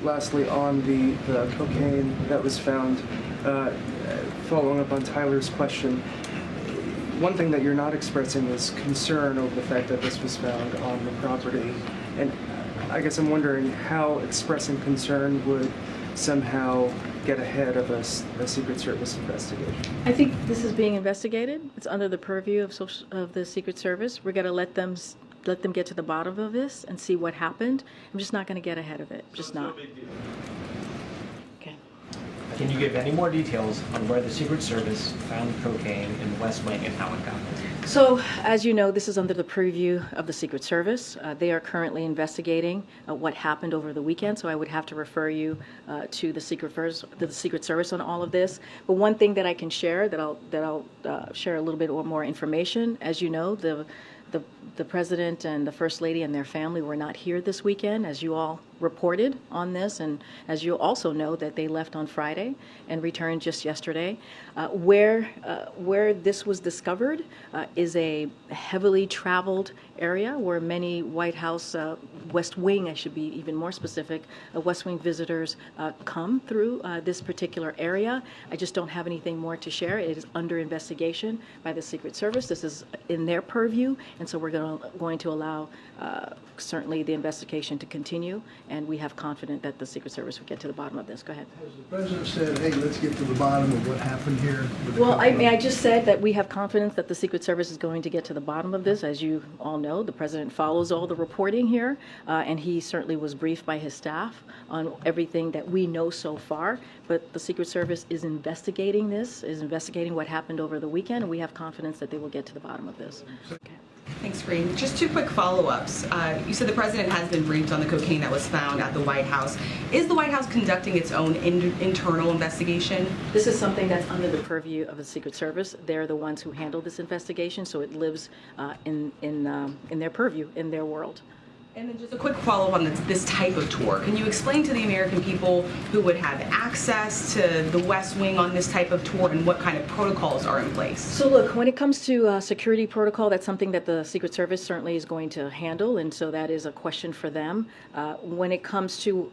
Lastly, on the cocaine that was found, following up on Tyler's question, one thing that you're not expressing is concern over the fact that this was found on the property. And I guess I'm wondering how expressing concern would somehow get ahead of a Secret Service investigation. I think this is being investigated. It's under the purview of the Secret Service. We're going to let them get to the bottom of this and see what happened. I'm just not going to get ahead of it. Just not. Okay. Can you give any more details on where the Secret Service found cocaine in the West Wing and how it got there? So, as you know, this is under the purview of the Secret Service. They are currently investigating what happened over the weekend, so I would have to refer you to the Secret Service on all of this. But one thing that I can share, that I'll share a little bit more information. As you know, the President and the First Lady and their family were not here this weekend, as you all reported on this, and as you also know that they left on Friday and returned just yesterday. Where this was discovered is a heavily traveled area where many White House, West Wing, I should be even more specific, West Wing visitors come through this particular area. I just don't have anything more to share. It is under investigation by the Secret Service. This is in their purview, and so we're going to allow certainly the investigation to continue, and we have confidence that the Secret Service will get to the bottom of this. Go ahead. Has the President said, hey, let's get to the bottom of what happened here? Well, I just said that we have confidence that the Secret Service is going to get to the bottom of this. As you all know, the President follows all the reporting here, and he certainly was briefed by his staff on everything that we know so far. But the Secret Service is investigating this, is investigating what happened over the weekend, and we have confidence that they will get to the bottom of this. Okay. Thanks, Green. Just two quick follow-ups. You said the President has been briefed on the cocaine that was found at the White House. Is the White House conducting its own internal investigation? This is something that's under the purview of the Secret Service. They're the ones who handle this investigation, so it lives in their purview, in their world. And then just a quick follow-up on this type of tour. Can you explain to the American people who would have access to the West Wing on this type of tour and what kind of protocols are in place? So look, when it comes to security protocol, that's something that the Secret Service certainly is going to handle, and so that is a question for them. When it comes to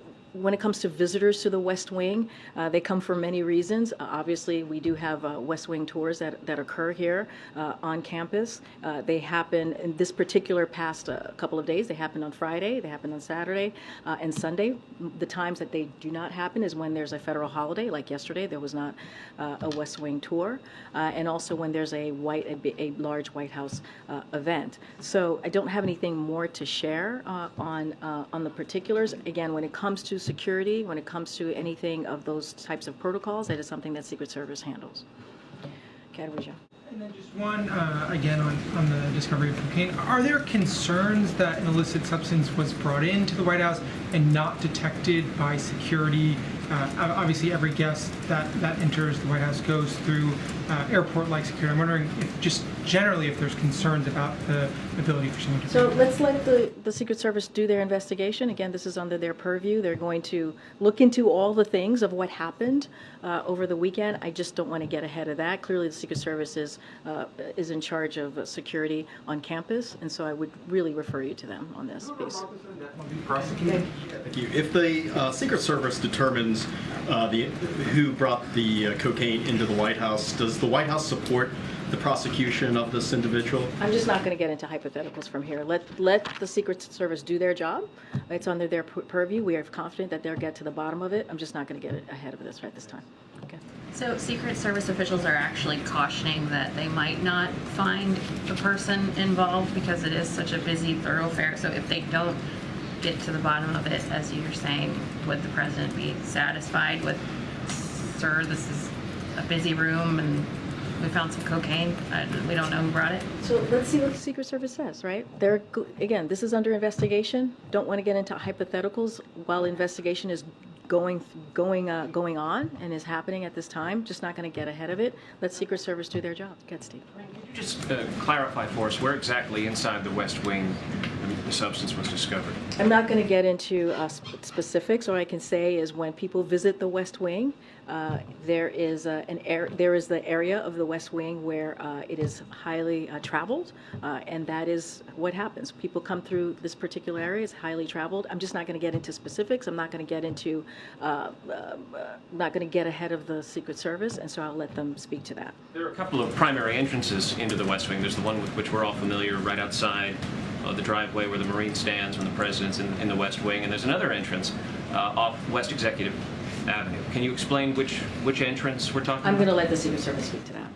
visitors to the West Wing, they come for many reasons. Obviously, we do have West Wing tours that occur here on campus. They happen in this particular past couple of days. They happen on Friday, they happen on Saturday and Sunday. The times that they do not happen is when there's a federal holiday, like yesterday there was not a West Wing tour, and also when there's a large White House event. So I don't have anything more to share on the particulars. Again, when it comes to security, when it comes to anything of those types of protocols, that is something that Secret Service handles. Cadwaja. And then just one, again, on the discovery of cocaine. Are there concerns that an illicit substance was brought into the White House and not detected by security? Obviously, every guest that enters the White House goes through airport-like security. I'm wondering if just generally if there's concerns about the ability for someone to... So let's let the Secret Service do their investigation. Again, this is under their purview. They're going to look into all the things of what happened over the weekend. I just don't want to get ahead of that. Clearly, the Secret Service is in charge of security on campus, and so I would really refer you to them on this piece. Thank you. If the Secret Service determines who brought the cocaine into the White House, does the White House support the prosecution of this individual? I'm just not going to get into hypotheticals from here. Let the Secret Service do their job. It's under their purview. We are confident that they'll get to the bottom of it. I'm just not going to get ahead of this right this time. Okay. So Secret Service officials are actually cautioning that they might not find the person involved because it is such a busy thoroughfare. So if they don't get to the bottom of it, as you're saying, would the President be satisfied with, sir, this is a busy room and we found some cocaine, we don't know who brought it? So let's see what the Secret Service says, right? Again, this is under investigation. Don't want to get into hypotheticals while investigation is going on and is happening at this time. Just not going to get ahead of it. Let Secret Service do their job. Get Steve. Can you just clarify for us where exactly inside the West Wing the substance was discovered? I'm not going to get into specifics. All I can say is when people visit the West Wing, there is the area of the West Wing where it is highly traveled, and that is what happens. People come through this particular area; it's highly traveled. I'm just not going to get into specifics. I'm not going to get into, not going to get ahead of the Secret Service, and so I'll let them speak to that. There are a couple of primary entrances into the West Wing. There's the one with which we're all familiar, right outside the driveway where the Marine stands when the president's in the West Wing, and there's another entrance off West Executive Avenue. Can you explain which entrance we're talking about? I'm going to let the Secret Service speak to that.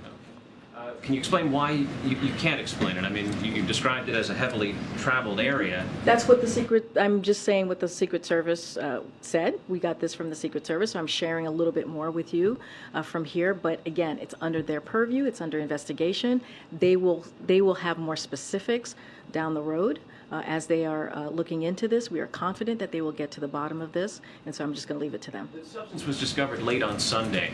Can you explain why you can't explain it? I mean, you described it as a heavily traveled area. That's what I'm just saying what the Secret Service said. We got this from the Secret Service, so I'm sharing a little bit more with you from here. But again, it's under their purview. It's under investigation. They will have more specifics down the road as they are looking into this. We are confident that they will get to the bottom of this, and so I'm just going to leave it to them. The substance was discovered late on Sunday.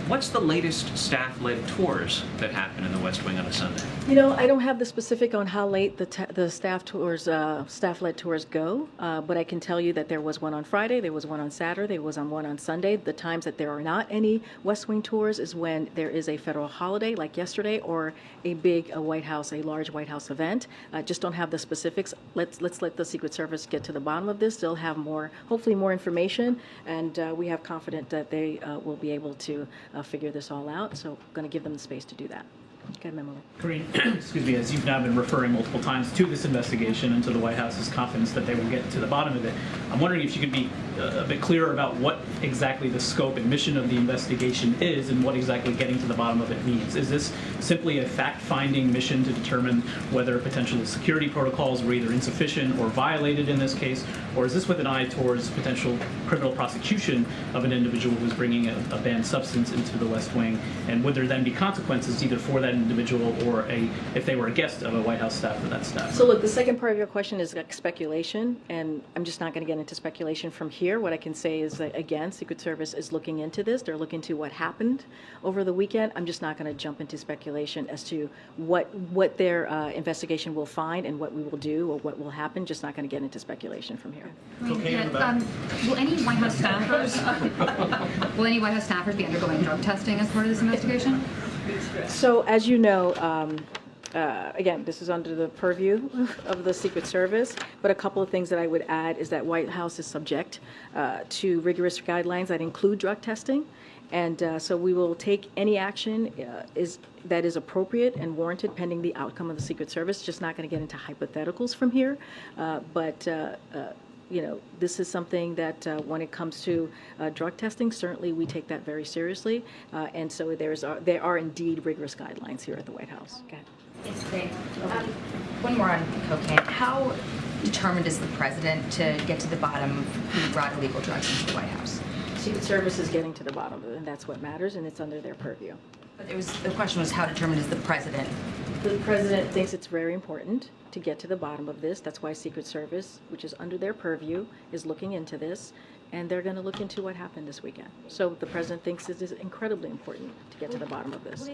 What's the latest staff-led tours that happen in the West Wing on a Sunday? You know, I don't have the specific on how late the staff-led tours go, but I can tell you that there was one on Friday, there was one on Saturday, there was one on Sunday. The times that there are not any West Wing tours is when there is a federal holiday, like yesterday, or a large White House event. Just don't have the specifics. Let's let the Secret Service get to the bottom of this. They'll have hopefully more information, and we have confidence that they will be able to figure this all out. So I'm going to give them the space to do that. Okay, Emily. Kareem, excuse me, as you've now been referring multiple times to this investigation and to the White House's confidence that they will get to the bottom of it, I'm wondering if you could be a bit clearer about what exactly the scope and mission of the investigation is and what exactly getting to the bottom of it means. Is this simply a fact-finding mission to determine whether potential security protocols were either insufficient or violated in this case, or is this with an eye towards potential criminal prosecution of an individual who's bringing a banned substance into the West Wing, and would there then be consequences either for that individual or if they were a guest of a White House staff or that staff? So look, the second part of your question is like speculation, and I'm just not going to get into speculation from here. What I can say is that, again, Secret Service is looking into this. They're looking into what happened over the weekend. I'm just not going to jump into speculation as to what their investigation will find and what we will do or what will happen. Just not going to get into speculation from here. Will any White House staffers be undergoing drug testing as part of this investigation? So, as you know, again, this is under the purview of the Secret Service, but a couple of things that I would add is that White House is subject to rigorous guidelines that include drug testing, and so we will take any action that is appropriate and warranted pending the outcome of the Secret Service. Just not going to get into hypotheticals from here, but you know, this is something that when it comes to drug testing, certainly we take that very seriously, and so there are indeed rigorous guidelines here at the White House. Okay. Yes, great. One more on cocaine. How determined is the president to get to the bottom of who brought illegal drugs into the White House? Secret Service is getting to the bottom of it, and that's what matters, and it's under their purview. But the question was, how determined is the president? The president thinks it's very important to get to the bottom of this. That's why Secret Service, which is under their purview, is looking into this, and they're going to look into what happened this weekend. So the president thinks it is incredibly important to get to the bottom of this.